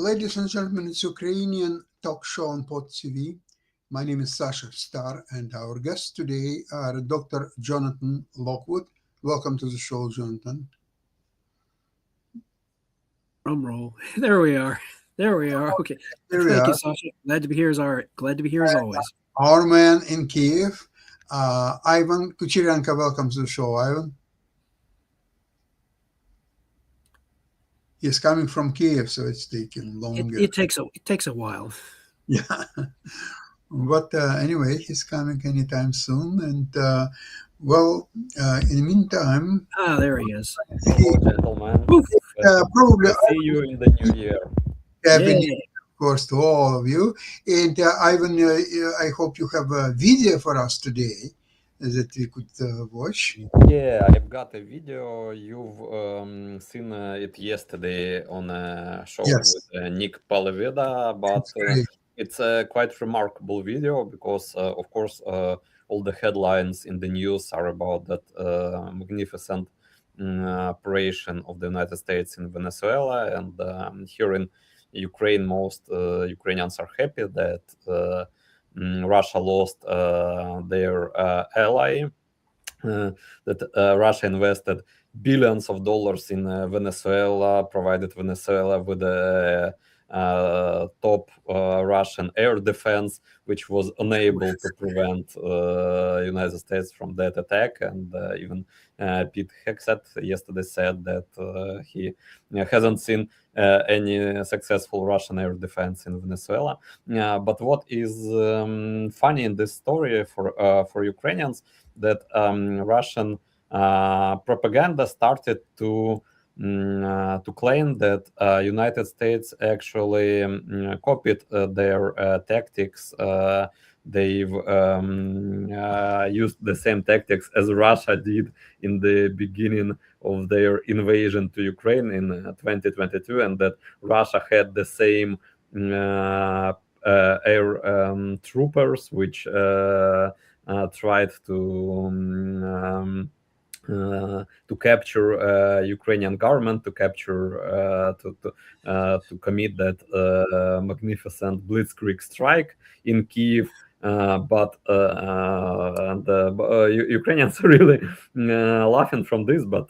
Ladies and gentlemen, it's Ukrainian talk show on Pod TV. My name is Sasha Star, and our guests today are Dr. Jonathan Lockwood. Welcome to the show, Jonathan. Drum roll. There we are. Okay. Thank you, Sasha. Glad to be here as always. Our man in Kiev, Ivan Kucherenko. Welcome to the show, Ivan. He's coming from Kiev, so it's taking longer. It takes a while. Yeah, but anyway, he's coming anytime soon. And in the meantime, there he is. Hello, gentlemen. Probably see you in the new year. Happy New Year, of course, to all of you. And Ivan, I hope you have a video for us today that we could watch. Yeah, I've got a video. You've seen it yesterday on a show with Nick Palaveda, but it's a quite remarkable video because, of course, all the headlines in the news are about that magnificent operation of the United States in Venezuela. And here in Ukraine, most Ukrainians are happy that Russia lost their ally, that Russia invested billions of dollars in Venezuela, provided Venezuela with a top Russian air defense, which was unable to prevent United States from that attack. And even Pete Hegseth yesterday said that he hasn't seen any successful Russian air defense in Venezuela. But what is funny in this story for Ukrainians, that Russian propaganda started to claim that United States actually copied their tactics. They've used the same tactics as Russia did in the beginning of their invasion to Ukraine in 2022, and that Russia had the same air troopers which tried to capture Ukrainian government, to capture to commit that magnificent blitzkrieg strike in Kiev. But Ukrainians are really laughing from this, but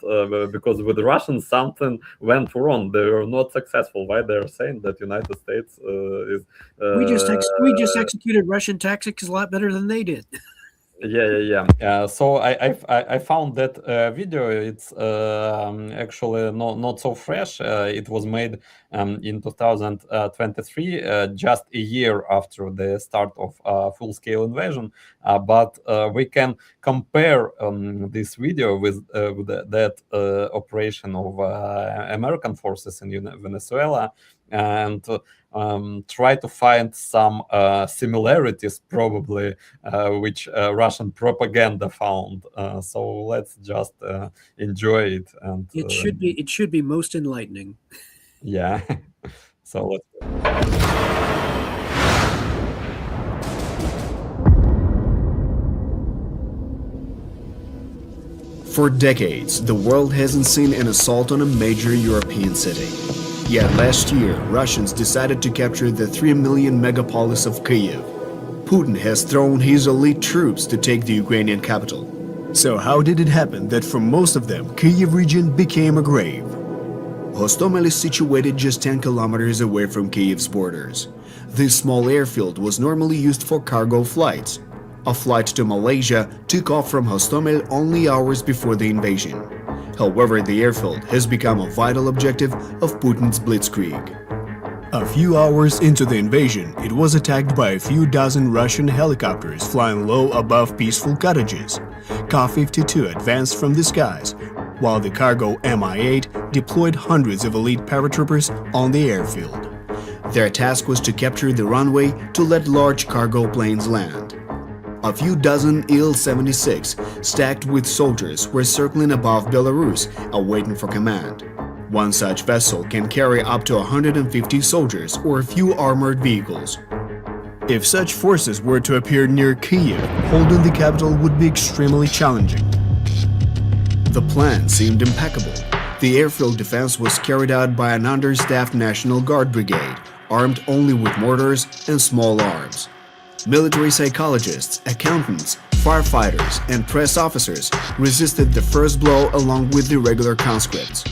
because with the Russians something went wrong, they were not successful. Why they're saying that United States is we just executed Russian tactics a lot better than they did. Yeah. So I found that video. It's actually not so fresh. It was made in 2023, just a year after the start of full-scale invasion. But we can compare this video with that operation of American forces in Venezuela, and try to find some similarities, probably, which Russian propaganda found. So let's just enjoy it. And it should be most enlightening. Yeah. So let's. For decades, the world hasn't seen an assault on a major European city. Yet last year, Russians decided to capture the 3 million megapolis of Kyiv. Putin has thrown his elite troops to take the Ukrainian capital. So how did it happen that for most of them, Kyiv region became a grave? Hostomel is situated just 10 kilometers away from Kyiv's borders. This small airfield was normally used for cargo flights. A flight to Malaysia took off from Hostomel only hours before the invasion. However, the airfield has become a vital objective of Putin's blitzkrieg. A few hours into the invasion, it was attacked by a few dozen Russian helicopters flying low above peaceful cottages. Ka-52 advanced from the skies, while the cargo Mi-8 deployed hundreds of elite paratroopers on the airfield. Their task was to capture the runway to let large cargo planes land. A few dozen Il-76, stacked with soldiers, were circling above Belarus, awaiting for command. One such vessel can carry up to 150 soldiers or a few armored vehicles. If such forces were to appear near Kyiv, holding the capital would be extremely challenging. The plan seemed impeccable. The airfield defense was carried out by an understaffed National Guard brigade, armed only with mortars and small arms. Military psychologists, accountants, firefighters, and press officers resisted the first blow along with the regular conscripts.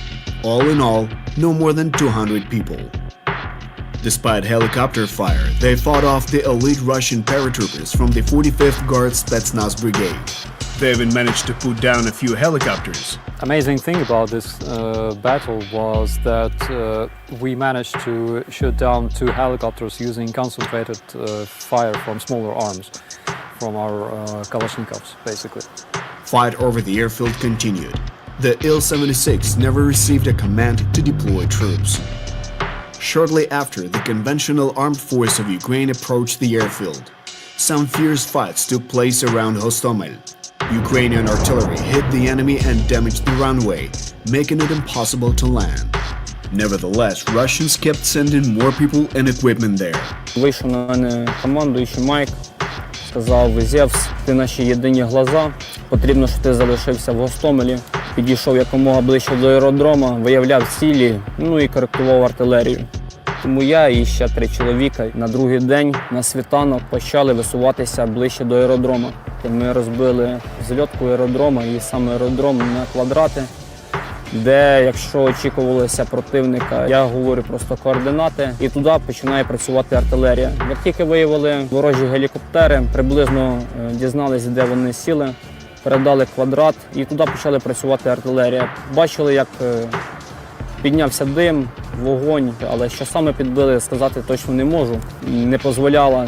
All in all, no more than 200 people. Despite helicopter fire, they fought off the elite Russian paratroopers from the 45th Guard Spetsnaz Brigade. They even managed to put down a few helicopters. Amazing thing about this battle was that we managed to shoot down 2 helicopters using concentrated fire from smaller arms, from our Kalashnikovs, basically. Fight over the airfield continued. The Il-76 never received a command to deploy troops. Shortly after, the conventional armed force of Ukraine approached the airfield. Some fierce fights took place around Hostomel. Ukrainian artillery hit the enemy and damaged the runway, making it impossible to land. Nevertheless, Russians kept sending more people and equipment there. Вийшов на мене командуючий Майк, сказав: «Зевс, ти наші єдині глаза, потрібно, щоб ти залишився в Гостомелі». Підійшов якомога ближче до аеродрома, виявляв цілі, ну і коректував артилерію. Тому я і ще 3 чоловіка на другий день на світанок почали висуватися ближче до аеродрома. Ми розбили зльотку аеродрома і сам аеродром на квадрати, де, якщо очікувалося противника, я говорю просто координати, і туди починає працювати артилерія. Як тільки виявили ворожі гелікоптери, приблизно дізналися, де вони сіли, передали квадрат і туди почали працювати артилерія. Бачили, як піднявся дим, вогонь, але що саме підбили, сказати точно не можу. Не дозволяла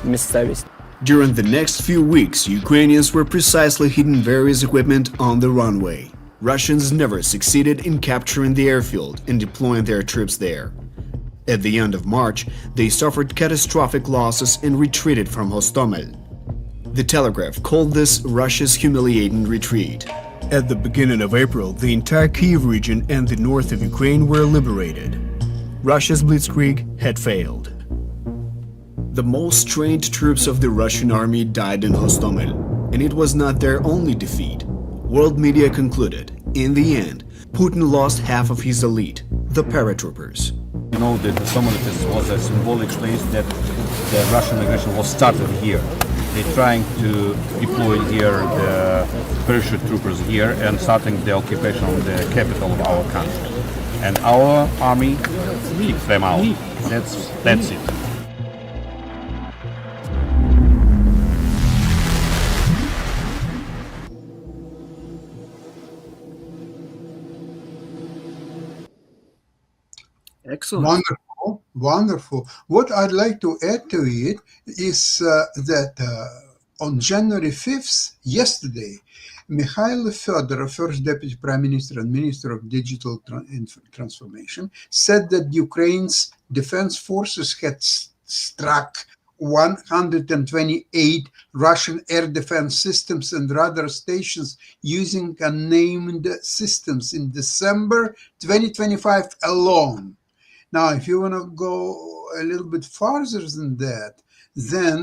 місцевість. During the next few weeks, Ukrainians were precisely hitting various equipment on the runway. Russians never succeeded in capturing the airfield and deploying their troops there. At the end of March, they suffered catastrophic losses and retreated from Hostomel. The Telegraph called this Russia's humiliating retreat. At the beginning of April, the entire Kyiv region and the north of Ukraine were liberated. Russia's blitzkrieg had failed. The most trained troops of the Russian army died in Hostomel, and it was not their only defeat. World media concluded, in the end, Putin lost half of his elite, the paratroopers. You know that Hostomel was a symbolic place that the Russian aggression was started here. They're trying to deploy here the parachute troopers here and starting the occupation of the capital of our country. And our army keeps them out. That's it. Excellent. Wonderful, wonderful. What I'd like to add to it is that on January 5th, yesterday, Mikhail Fedorov, First Deputy Prime Minister and Minister of Digital Transformation, said that Ukraine's defense forces had struck 128 Russian air defense systems and radar stations using unnamed systems in December 2025 alone. Now, if you want to go a little bit farther than that, then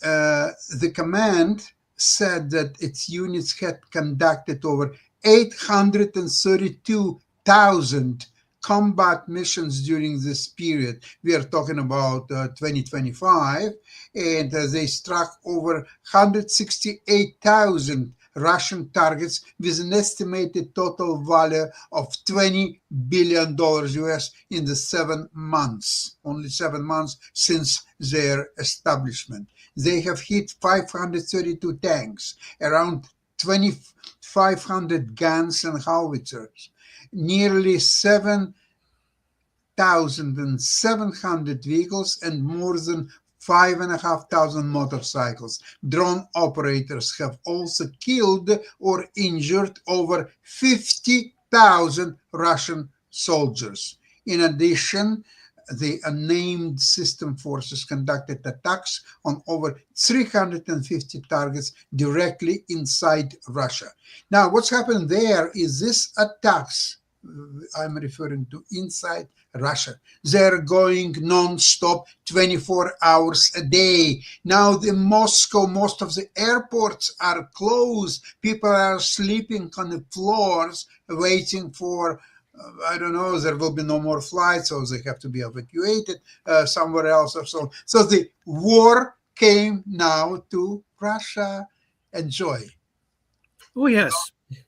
the command said that its units had conducted over 832,000 combat missions during this period. We are talking about 2025, and they struck over 168,000 Russian targets with an estimated total value of $20 billion US in the 7 months, only 7 months since their establishment. They have hit 532 tanks, around 2,500 guns and howitzers, nearly 7,700 vehicles, and more than 5,500 motorcycles. Drone operators have also killed or injured over 50,000 Russian soldiers. In addition, the unnamed system forces conducted attacks on over 350 targets directly inside Russia. Now, what's happened there is this attacks, I'm referring to inside Russia. They're going non-stop 24 hours a day. Now the Moscow, most of the airports are closed. People are sleeping on the floors waiting for I don't know, there will be no more flights, so they have to be evacuated somewhere else or so. So the war came now to Russia. Enjoy. Oh yes,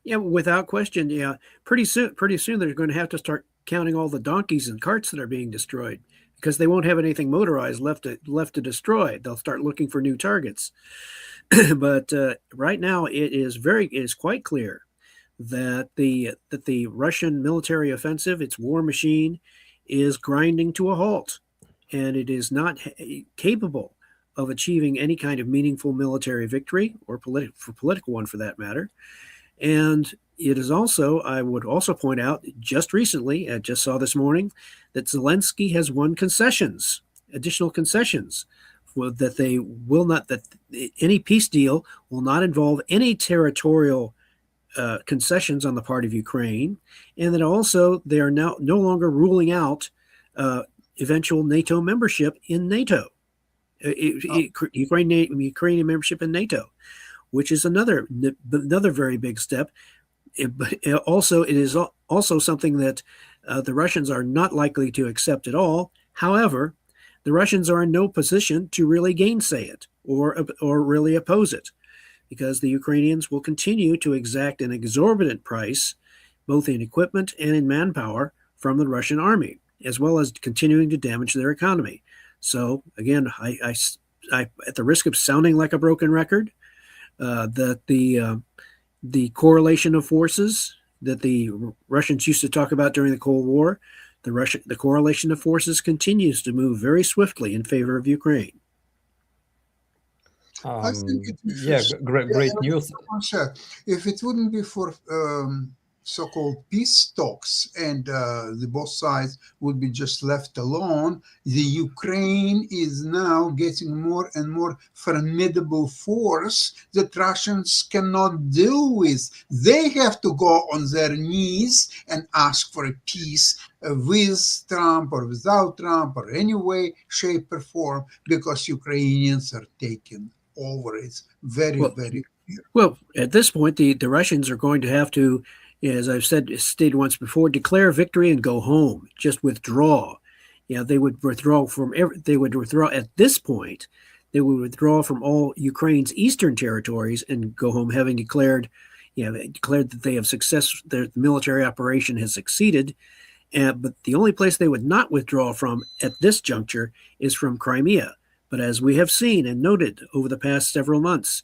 yeah, without question. Yeah, pretty soon they're going to have to start counting all the donkeys and carts that are being destroyed because they won't have anything motorized left to destroy. They'll start looking for new targets. But right now, it is quite clear that the Russian military offensive, its war machine, is grinding to a halt, and it is not capable of achieving any kind of meaningful military victory or political one for that matter. And it is also, I would also point out, just recently, I just saw this morning, that Zelensky has won additional concessions, that they will not, that any peace deal will not involve any territorial concessions on the part of Ukraine, and that also they are now no longer ruling out eventual NATO membership in NATO, Ukrainian membership in NATO, which is another very big step. But it is also something that the Russians are not likely to accept at all. However, the Russians are in no position to really gainsay it or really oppose it, because the Ukrainians will continue to exact an exorbitant price, both in equipment and in manpower, from the Russian army, as well as continuing to damage their economy. So again, I at the risk of sounding like a broken record, that the correlation of forces that the Russians used to talk about during the Cold War, the correlation of forces continues to move very swiftly in favor of Ukraine. I think great news. If it wouldn't be for so-called peace talks and the both sides would be just left alone, the Ukraine is now getting more and more formidable force that Russians cannot deal with. They have to go on their knees and ask for a peace with Trump or without Trump or any way, shape or form, because Ukrainians are taking over. It's very clear. Well, at this point, the Russians are going to have to, as I've stated once before, declare victory and go home. Just withdraw. Yeah, they would withdraw at this point. They would withdraw from all Ukraine's eastern territories and go home, having declared that they have success. Their military operation has succeeded. But the only place they would not withdraw from at this juncture is from Crimea. But as we have seen and noted over the past several months,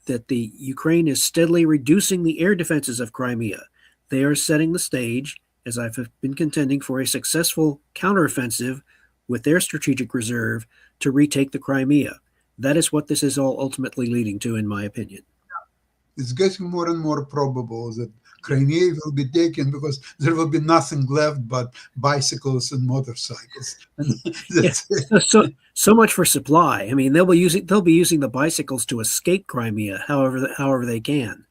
that the Ukraine is steadily reducing the air defenses of Crimea. They are setting the stage, as I've been contending, for a successful counteroffensive with their strategic reserve to retake the Crimea. That is what this is all ultimately leading to, in my opinion. It's getting more and more probable that Crimea will be taken because there will be nothing left but bicycles and motorcycles. So much for supply. I mean, they'll be using the bicycles to escape Crimea, however they can.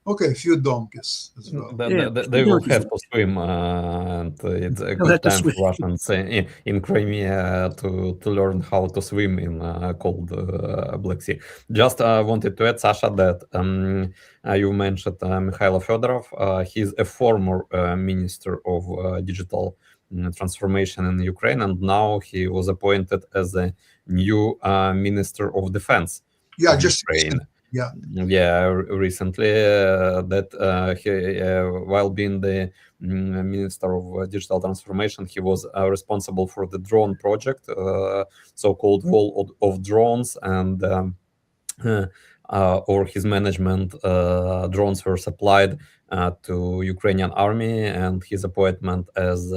Okay, a few donkeys as well. They will have to swim, and it's a good time for Russians in Crimea to learn how to swim in cold Black Sea. Just wanted to add, Sasha, that you mentioned Mikhailo Fedorov. He's a former minister of digital transformation in Ukraine, and now he was appointed as a new minister of defense. Yeah, just Ukraine. Recently, while being the Minister of Digital Transformation, he was responsible for the drone project, so-called Wall of Drones, and or his management, drones were supplied to Ukrainian army, and his appointment as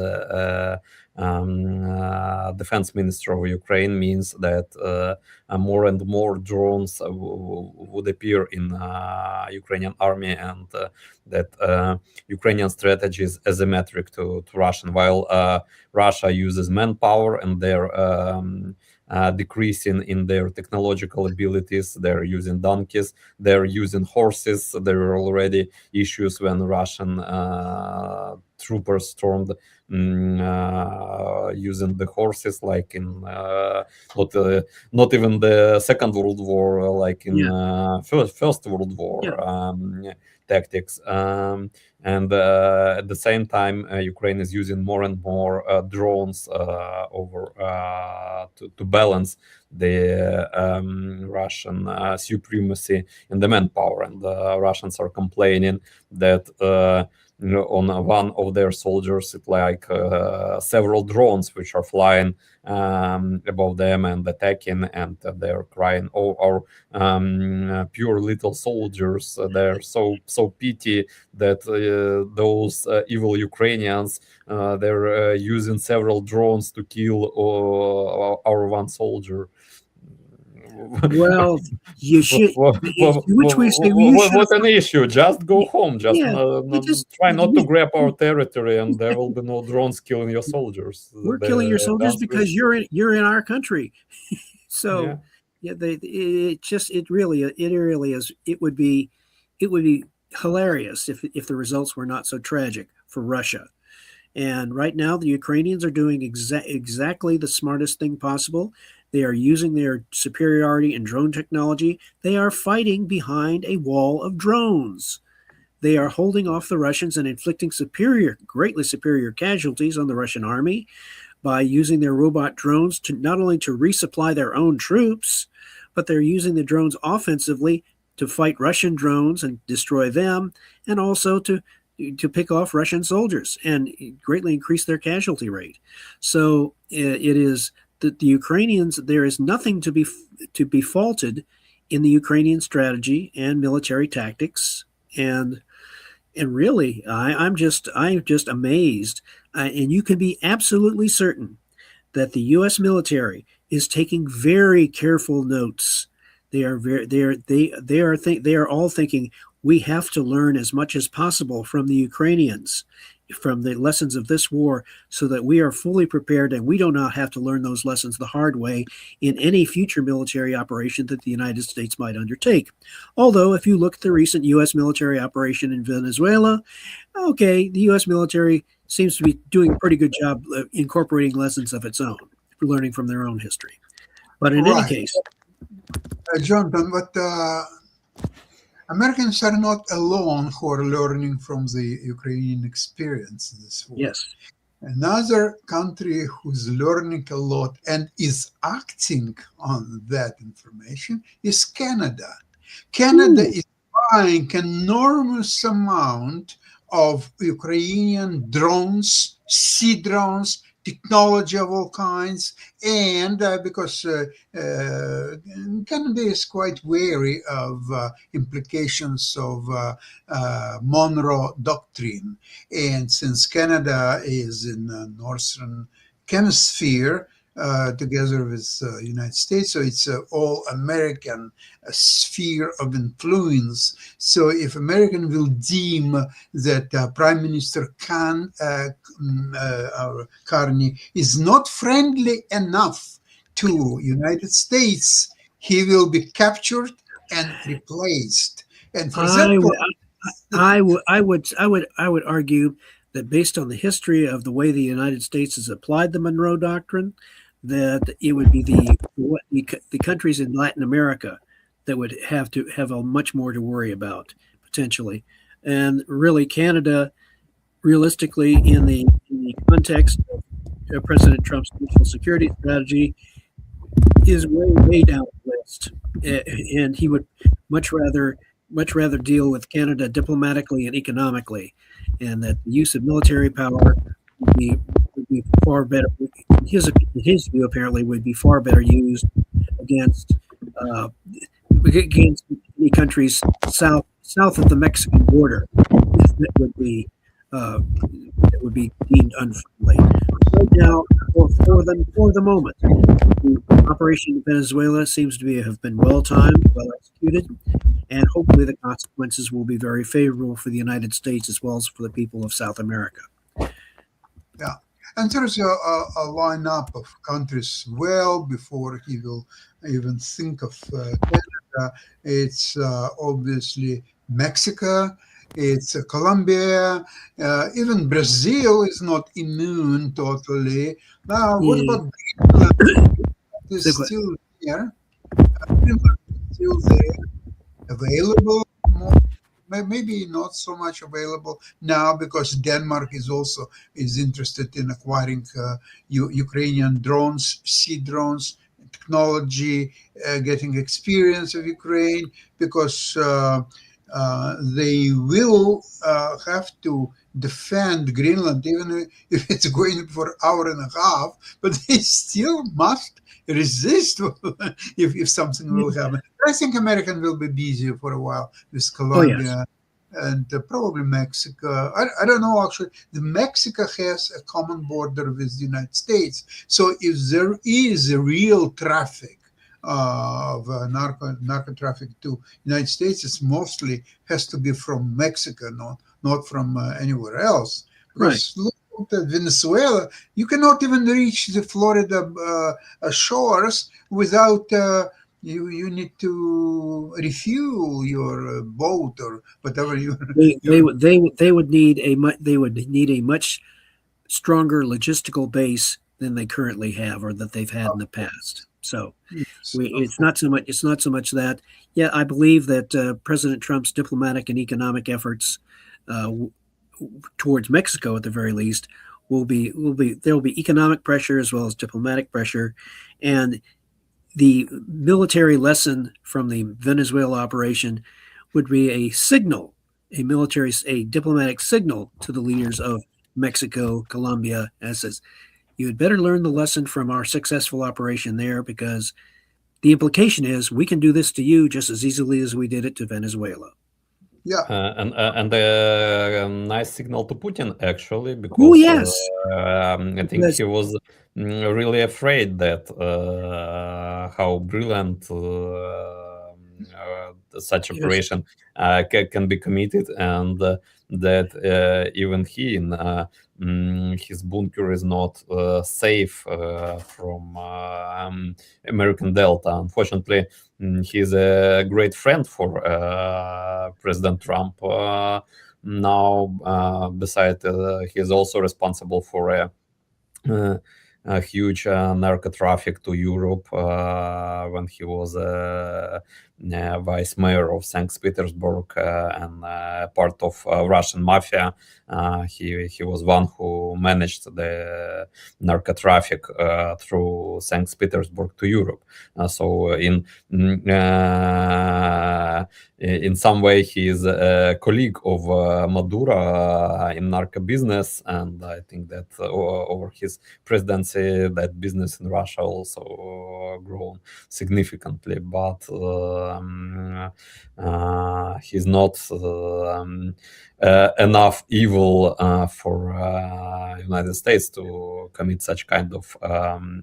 defense minister of Ukraine means that more and more drones would appear in Ukrainian army, and that Ukrainian strategy is asymmetric to Russian. While Russia uses manpower and they're decreasing in their technological abilities, they're using donkeys, they're using horses. There are already issues when Russian troopers stormed using the horses, like in not even the Second World War, like in First World War tactics. And at the same time, Ukraine is using more and more drones over to balance the Russian supremacy in the manpower. And the Russians are complaining that on one of their soldiers, it's like several drones which are flying above them and attacking, and they're crying, "Oh, our pure little soldiers! They're so pity that those evil Ukrainians they're using several drones to kill our one soldier." Well, you should. Which we say you should. What an issue! Just go home. Just try not to grab our territory, and there will be no drones killing your soldiers. We're killing your soldiers because you're in our country. So it really is. It would be hilarious if the results were not so tragic for Russia. And right now, the Ukrainians are doing exactly the smartest thing possible. They are using their superiority in drone technology. They are fighting behind a wall of drones. They are holding off the Russians and inflicting greatly superior casualties on the Russian army by using their robot drones to not only to resupply their own troops, but they're using the drones offensively to fight Russian drones and destroy them, and also to pick off Russian soldiers and greatly increase their casualty rate. So it is that the Ukrainians, there is nothing to be faulted in the Ukrainian strategy and military tactics, and really I'm just amazed, and you can be absolutely certain that the U.S. military is taking very careful notes. They are all thinking, we have to learn as much as possible from the Ukrainians, from the lessons of this war, so that we are fully prepared and we do not have to learn those lessons the hard way in any future military operation that the United States might undertake. Although, if you look at the recent U.S. military operation in Venezuela, okay, the U.S. military seems to be doing a pretty good job incorporating lessons of its own, learning from their own history. But in any case, Jonathan, but Americans are not alone who are learning from the Ukrainian experience in this war. Yes. Another country who's learning a lot and is acting on that information is Canada. Canada is buying an enormous amount of Ukrainian drones, sea drones, technology of all kinds, and because Canada is quite wary of implications of Monroe Doctrine, and since Canada is in the northern hemisphere, together with the United States, so it's an all-American sphere of influence. So if American will deem that Prime Minister Carney is not friendly enough to United States, he will be captured and replaced. And for I would argue that based on the history of the way the United States has applied the Monroe Doctrine, that it would be the countries in Latin America that would have a much more to worry about potentially, and really Canada, realistically, in the context of President Trump's national security strategy, is way down the list, and he would much rather deal with Canada diplomatically and economically, and that the use of military power would be far better. His view apparently would be far better used against any countries south of the Mexican border that would be deemed unfriendly. Right now, for the moment, the operation in Venezuela seems to have been well timed, well executed, and hopefully the consequences will be very favorable for the United States as well as for the people of South America. Yeah. And there's a lineup of countries well before he will even think of Canada. It's obviously Mexico, it's Colombia, even Brazil is not immune totally. Now, what Yeah. about Greenland? Is Say what? still there. Greenland is still there, available. More, maybe not so much available now because Denmark is interested in acquiring Ukrainian drones, sea drones, technology, getting experience of Ukraine because they will have to defend Greenland, even if it's going for an hour and a half, but they still must resist if something will happen. I think American will be busy for a while with Oh yes. Colombia and probably Mexico. I don't know, actually. Mexico has a common border with the United States. So if there is a real traffic of narco traffic to United States, it's mostly has to be from Mexico, not from anywhere else. Because look at Venezuela, you cannot even reach the Florida shores without you need to refuel your boat or whatever you. They would need a much stronger logistical base than they currently have or that they've had in the past. So it's not so much that. Yeah, I believe that President Trump's diplomatic and economic efforts towards Mexico, at the very least, there will be economic pressure as well as diplomatic pressure, and the military lesson from the Venezuela operation would be a diplomatic signal to the leaders of Mexico, Colombia, as says, you had better learn the lesson from our successful operation there, because the implication is we can do this to you just as easily as we did it to Venezuela. Yeah. And a nice signal to Putin, actually, because Oh, yes. I think he was really afraid that how brilliant such operation can be committed, and that even he in his bunker is not safe from American Delta. Unfortunately, he's a great friend for President Trump. Now, besides, he's also responsible for a huge narco traffic to Europe when he was vice mayor of St. Petersburg and part of Russian mafia. He was one who managed the narco traffic through St. Petersburg to Europe. So in some way, he is a colleague of Maduro in narco business, and I think that over his presidency, that business in Russia also grown significantly. But he's not enough evil for United States to commit such kind of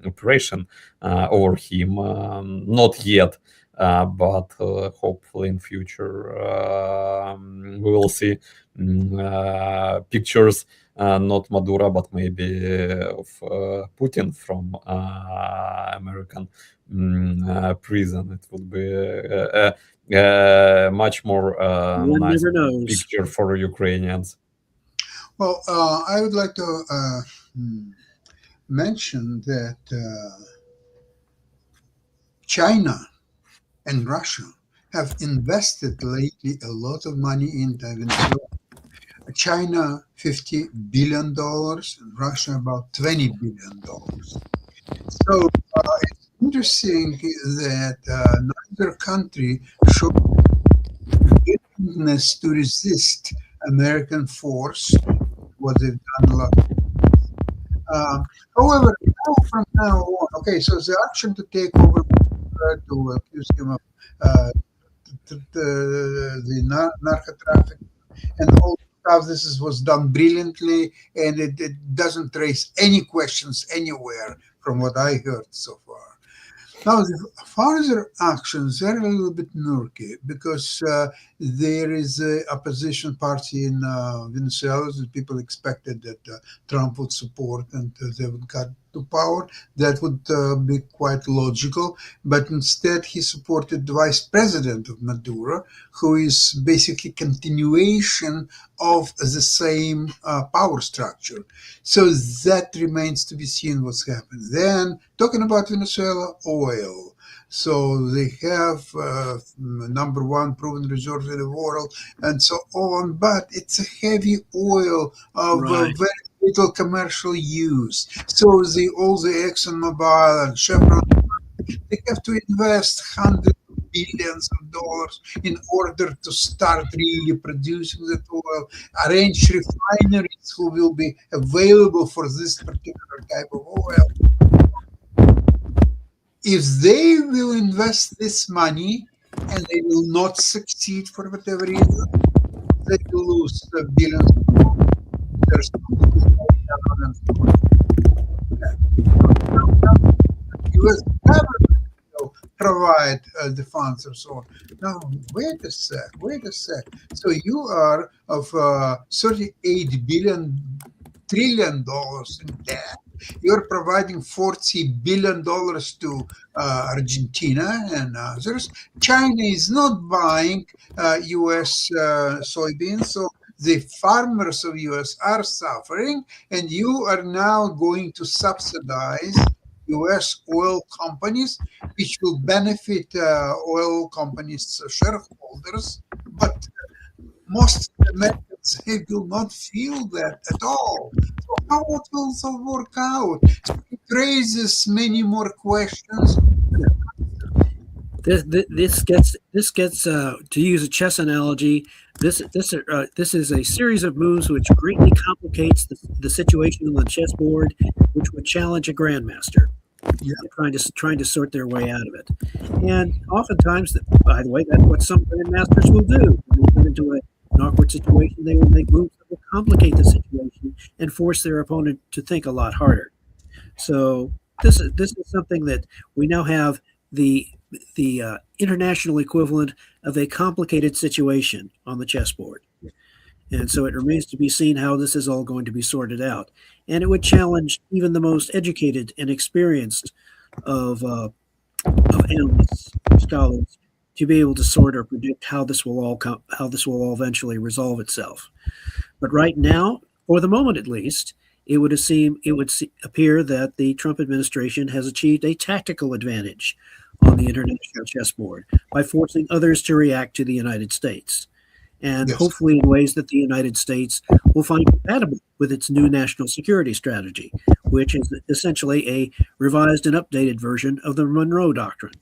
operation over him. Not yet. But hopefully in future we will see pictures, not Maduro, but maybe of Putin from American prison. It would be a much more nice picture for Ukrainians. Well, I would like to mention that China and Russia have invested lately a lot of money in Venezuela. China, $50 billion, and Russia about $20 billion. So it's interesting that neither country showed willingness to resist American force, what they've done a lot. However, from now on, okay, so the action to take over, to accuse him of the narco traffic and all stuff, this was done brilliantly, and it doesn't raise any questions anywhere from what I heard so far. Now, the further actions, they're a little bit murky because there is an opposition party in Venezuela that people expected that Trump would support, and they would to power, that would be quite logical. But instead, he supported the vice president of Maduro, who is basically continuation of the same power structure. So that remains to be seen what's happened. Then, talking about Venezuela, oil. So they have number one proven reserves in the world and so on, but it's a heavy oil of Right. very little commercial use. So all the ExxonMobil and Chevron, they have to invest hundreds of billions of dollars in order to start really producing that oil, arrange refineries who will be available for this particular type of oil. If they will invest this money and they will not succeed for whatever reason, they will lose billions of dollars. There's US government will provide the funds and so on. Now, wait a sec. So you are of $38 trillion in debt. You're providing $40 billion to Argentina and others. China is not buying U.S. soybeans, so the farmers of U.S. are suffering, and you are now going to subsidize U.S. oil companies, which will benefit oil companies' shareholders, but most Americans they will not feel that at all. So how it will so work out? So it raises many more questions. This gets to use a chess analogy. This is a series of moves which greatly complicates the situation on the chessboard, which would challenge a grandmaster. Yeah. Trying to sort their way out of it. And oftentimes, by the way, that's what some grandmasters will do. When they come into an awkward situation, they will make moves that will complicate the situation and force their opponent to think a lot harder. So this is something that we now have the international equivalent of a complicated situation on the chessboard. And so it remains to be seen how this is all going to be sorted out. And it would challenge even the most educated and experienced of analysts, scholars, to be able to sort or predict how this will all eventually resolve itself. But right now, for the moment at least, it would appear that the Trump administration has achieved a tactical advantage on the international chessboard by forcing others to react to the United States. And hopefully in ways that the United States will find compatible with its new national security strategy, which is essentially a revised and updated version of the Monroe Doctrine.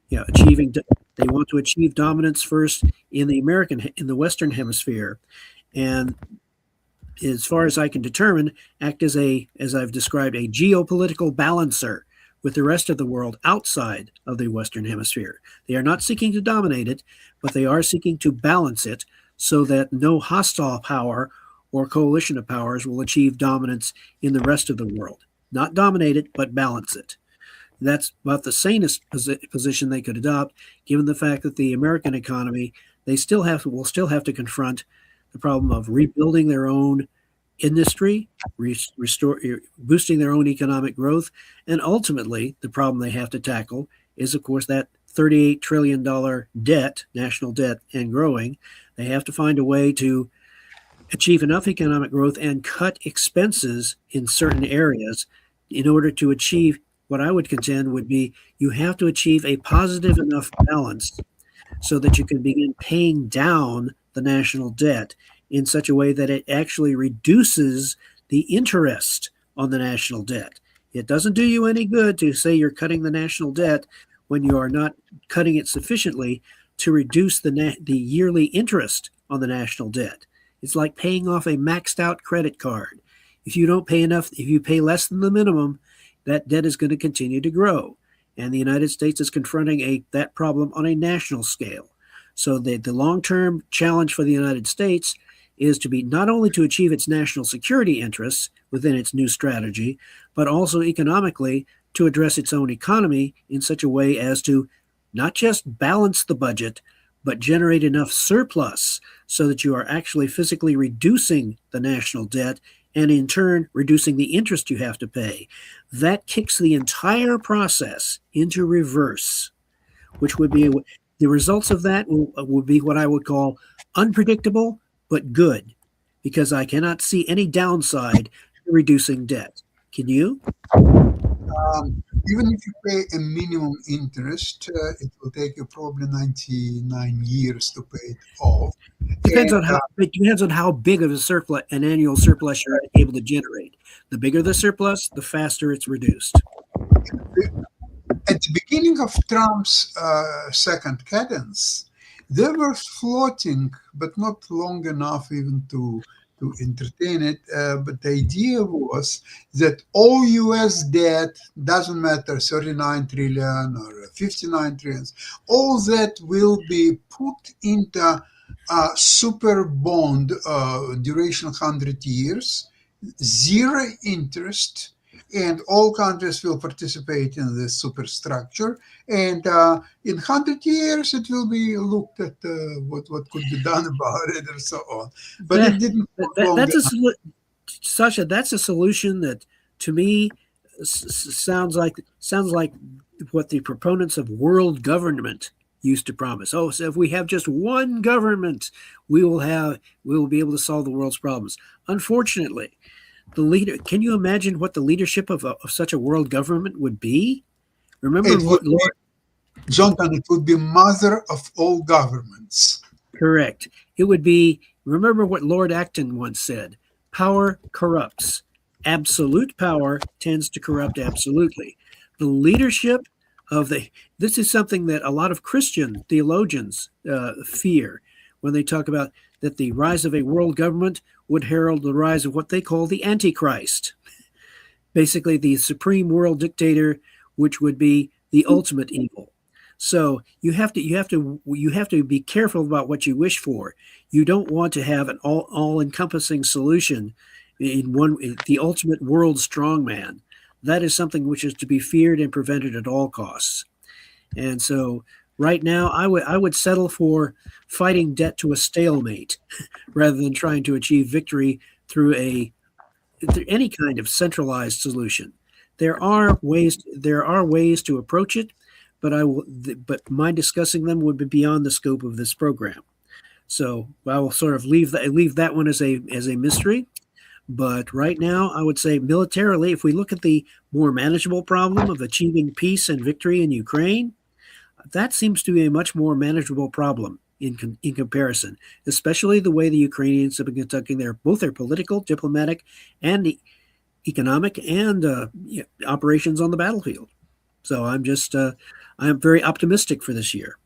They want to achieve dominance first in the Western Hemisphere, and as far as I can determine, act as I've described, a geopolitical balancer with the rest of the world outside of the Western Hemisphere. They are not seeking to dominate it, but they are seeking to balance it so that no hostile power or coalition of powers will achieve dominance in the rest of the world. Not dominate it, but balance it. That's about the sanest position they could adopt, given the fact that the American economy, will still have to confront the problem of rebuilding their own industry, boosting their own economic growth, and ultimately the problem they have to tackle is, of course, that $38 trillion debt, national debt, and growing. They have to find a way to achieve enough economic growth and cut expenses in certain areas in order to achieve what I would contend would be you have to achieve a positive enough balance so that you can begin paying down the national debt in such a way that it actually reduces the interest on the national debt. It doesn't do you any good to say you're cutting the national debt when you are not cutting it sufficiently to reduce the yearly interest on the national debt. It's like paying off a maxed out credit card. If you don't pay enough, if you pay less than the minimum, that debt is going to continue to grow. And the United States is confronting that problem on a national scale. So the long-term challenge for the United States is to be not only to achieve its national security interests within its new strategy, but also economically to address its own economy in such a way as to not just balance the budget, but generate enough surplus so that you are actually physically reducing the national debt and in turn reducing the interest you have to pay. That kicks the entire process into reverse, which would be the results of that would be what I would call unpredictable but good, because I cannot see any downside to reducing debt. Can you? Even if you pay a minimum interest, it will take you probably 99 years to pay it off. Depends on how big of a surplus, an annual surplus, you're able to generate. The bigger the surplus, the faster it's reduced. At the beginning of Trump's second cadence, they were floating, but not long enough even to entertain it. But the idea was that all U.S. debt, doesn't matter, 39 trillion or 59 trillions, all that will be put into a super bond, duration 100 years, zero interest, and all countries will participate in this superstructure. And in 100 years, it will be looked at what could be done about it and so on. But it didn't. Sasha, that's a solution that, to me, sounds like what the proponents of world government used to promise. Oh, so if we have just one government, we will be able to solve the world's problems. Unfortunately, can you imagine what the leadership of such a world government would be? Remember, Jonathan, it would be mother of all governments. Correct. It would be, remember what Lord Acton once said, power corrupts. Absolute power tends to corrupt absolutely. The leadership of this is something that a lot of Christian theologians fear when they talk about that the rise of a world government would herald the rise of what they call the Antichrist, basically the supreme world dictator, which would be the ultimate evil. So you have to be careful about what you wish for. You don't want to have an all-encompassing solution in the ultimate world strongman. That is something which is to be feared and prevented at all costs. And so right now, I would settle for fighting debt to a stalemate rather than trying to achieve victory through any kind of centralized solution. There are ways to approach it, but my discussing them would be beyond the scope of this program. So I will sort of leave that one as a mystery. But right now, I would say militarily, if we look at the more manageable problem of achieving peace and victory in Ukraine, that seems to be a much more manageable problem in comparison, especially the way the Ukrainians have been conducting both their political, diplomatic, and economic and operations on the battlefield. So I'm very optimistic for this year.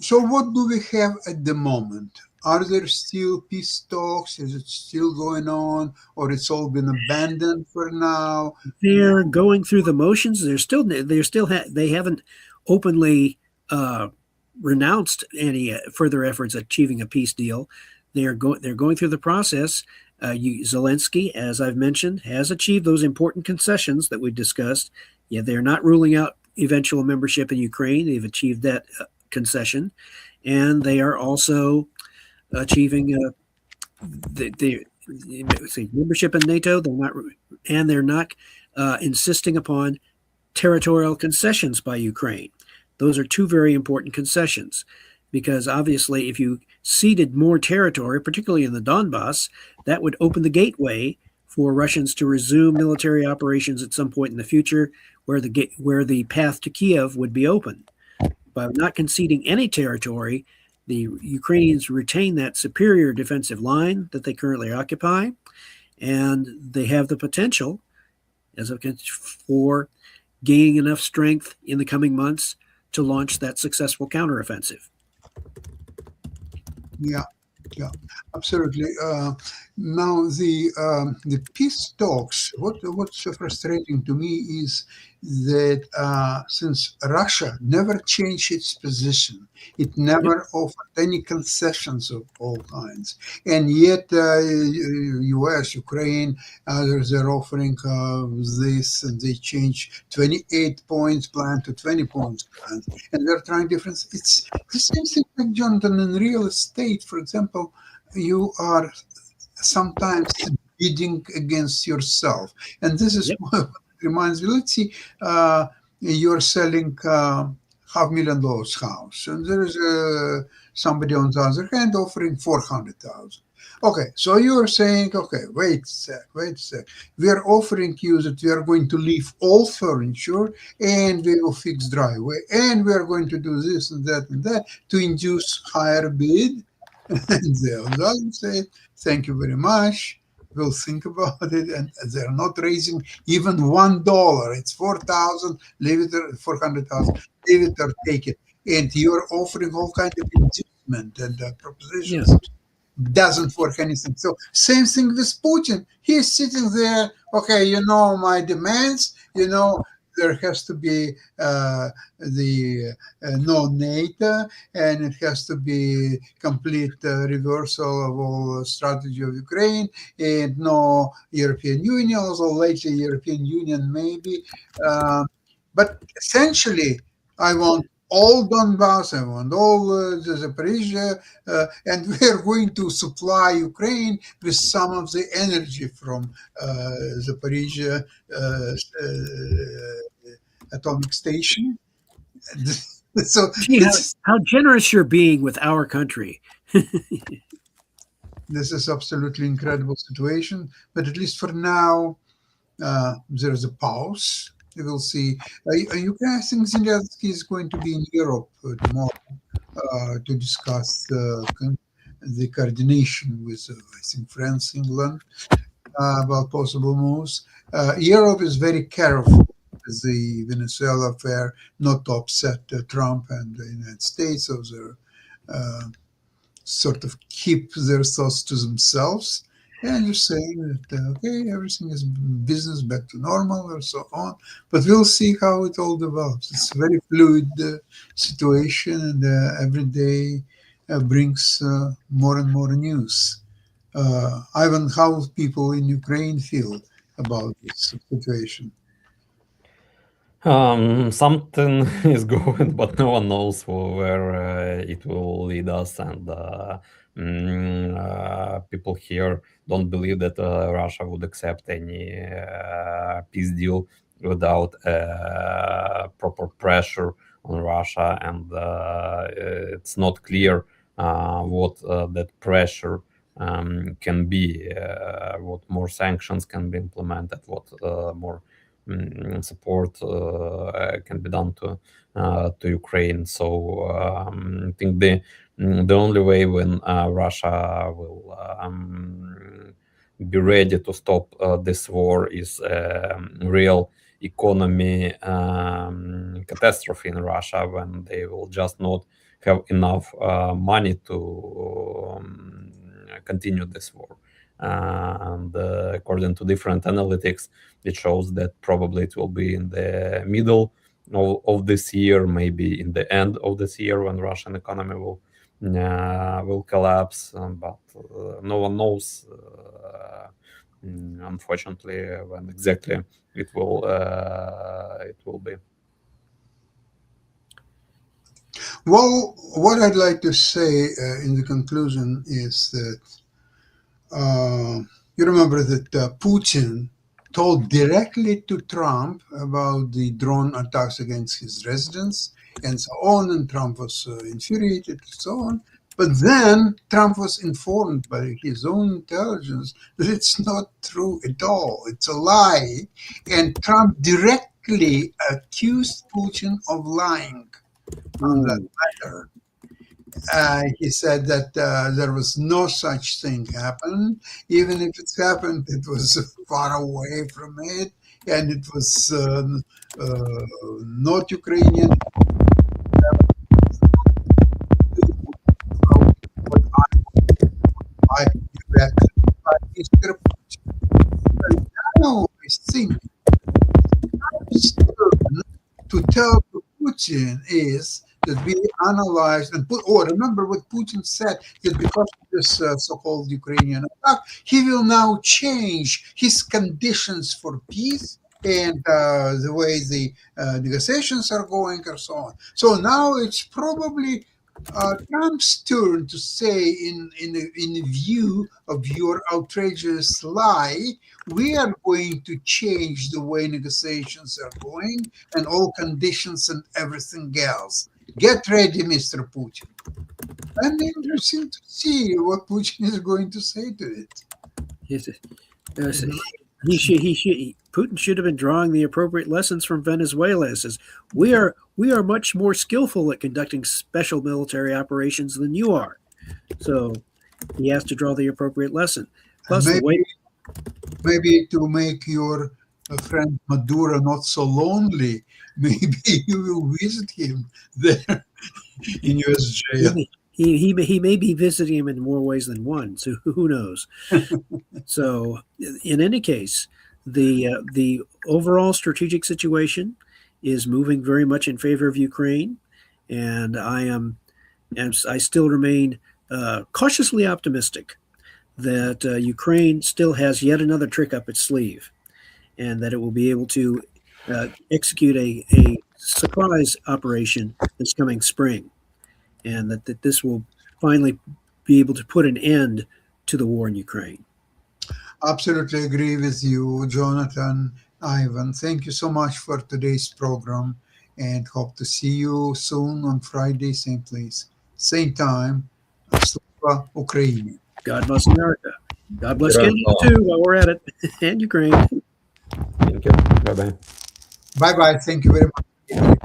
So what do we have at the moment? Are there still peace talks? Is it still going on, or it's all been abandoned for now? They're going through the motions. They haven't openly renounced any further efforts at achieving a peace deal. They're going through the process. Zelensky, as I've mentioned, has achieved those important concessions that we discussed. Yeah, they're not ruling out eventual membership in Ukraine. They've achieved that concession, and they are also achieving the membership in NATO. They're not insisting upon territorial concessions by Ukraine. Those are two very important concessions, because obviously if you ceded more territory, particularly in the Donbass, that would open the gateway for Russians to resume military operations at some point in the future, where the path to Kiev would be open. By not conceding any territory, the Ukrainians retain that superior defensive line that they currently occupy, and they have the potential, for gaining enough strength in the coming months to launch that successful counteroffensive. Yeah, absolutely. Now the peace talks. What's frustrating to me is that since Russia never changed its position, it never offered any concessions of all kinds, and yet U.S., Ukraine, others, they're offering this, and they change 28 points plan to 20 points plan, and they're trying different. It's the same thing like, Jonathan, in real estate, for example. You are sometimes bidding against yourself. And this is what reminds me. Let's see, you're selling $500,000 house, and there is somebody on the other hand offering 400,000. Okay, so you are saying, okay, wait a sec. We are offering you that we are going to leave all furniture and we will fix driveway and we are going to do this and that to induce higher bid. And the other say, thank you very much. We'll think about it. And they're not raising even $1. It's 4,000, leave it at 400,000, leave it or take it. And you're offering all kinds of inducement and propositions. Yeah. Doesn't work anything. So same thing with Putin. He's sitting there, okay, my demands, there has to be the no NATO, and it has to be complete reversal of all strategy of Ukraine, and no European Union, although lately European Union maybe. But essentially, I want all Donbass, I want all the Zaporizhia, and we are going to supply Ukraine with some of the energy from Zaporizhia atomic station. So how generous you're being with our country. This is absolutely incredible situation, but at least for now, there is a pause. We will see. I think Zelensky is going to be in Europe tomorrow to discuss the coordination with, I think, France, England, about possible moves. Europe is very careful with the Venezuela affair, not to upset Trump and the United States, so they're sort of keep their thoughts to themselves. And you're saying that, okay, everything is business back to normal or so on. But we'll see how it all develops. It's a very fluid situation, and every day brings more and more news. Ivan, how people in Ukraine feel about this situation? Something is going, but no one knows where it will lead us. And people here don't believe that Russia would accept any peace deal without proper pressure on Russia. And it's not clear what that pressure can be, what more sanctions can be implemented, what more support can be done to Ukraine. So I think the only way when Russia will be ready to stop this war is real economy catastrophe in Russia, when they will just not have enough money to continue this war. And according to different analytics, it shows that probably it will be in the middle of this year, maybe in the end of this year, when Russian economy will collapse. But no one knows, unfortunately, when exactly it will be. Well, what I'd like to say in the conclusion is that you remember that Putin told directly to Trump about the drone attacks against his residence and so on, and Trump was infuriated and so on. But then Trump was informed by his own intelligence that it's not true at all. It's a lie. And Trump directly accused Putin of lying on that matter. He said that there was no such thing happened. Even if it happened, it was far away from it, and it was not Ukrainian. Now I think to tell Putin is that we analyzed and remember what Putin said, that because of this so-called Ukrainian attack, he will now change his conditions for peace and the way the negotiations are going and so on. So now it's probably Trump's turn to say, in view of your outrageous lie, we are going to change the way negotiations are going and all conditions and everything else. Get ready, Mr. Putin. And interesting to see what Putin is going to say to it. Yes, Putin should have been drawing the appropriate lessons from Venezuela. It says we are much more skillful at conducting special military operations than you are. So he has to draw the appropriate lesson. Plus, maybe to make your friend Maduro not so lonely, maybe you will visit him there in US jail. He may be visiting him in more ways than one, so who knows? So, in any case, the overall strategic situation is moving very much in favor of Ukraine, and I still remain cautiously optimistic that Ukraine still has yet another trick up its sleeve, and that it will be able to execute a surprise operation this coming spring, and that this will finally be able to put an end to the war in Ukraine. Absolutely agree with you, Jonathan, Ivan. Thank you so much for today's program, and hope to see you soon on Friday, same place, same time. Slava Ukraini. God bless America. God bless Canada too, while we're at it, and Ukraine. Thank you. Bye-bye. Bye-bye. Thank you very much.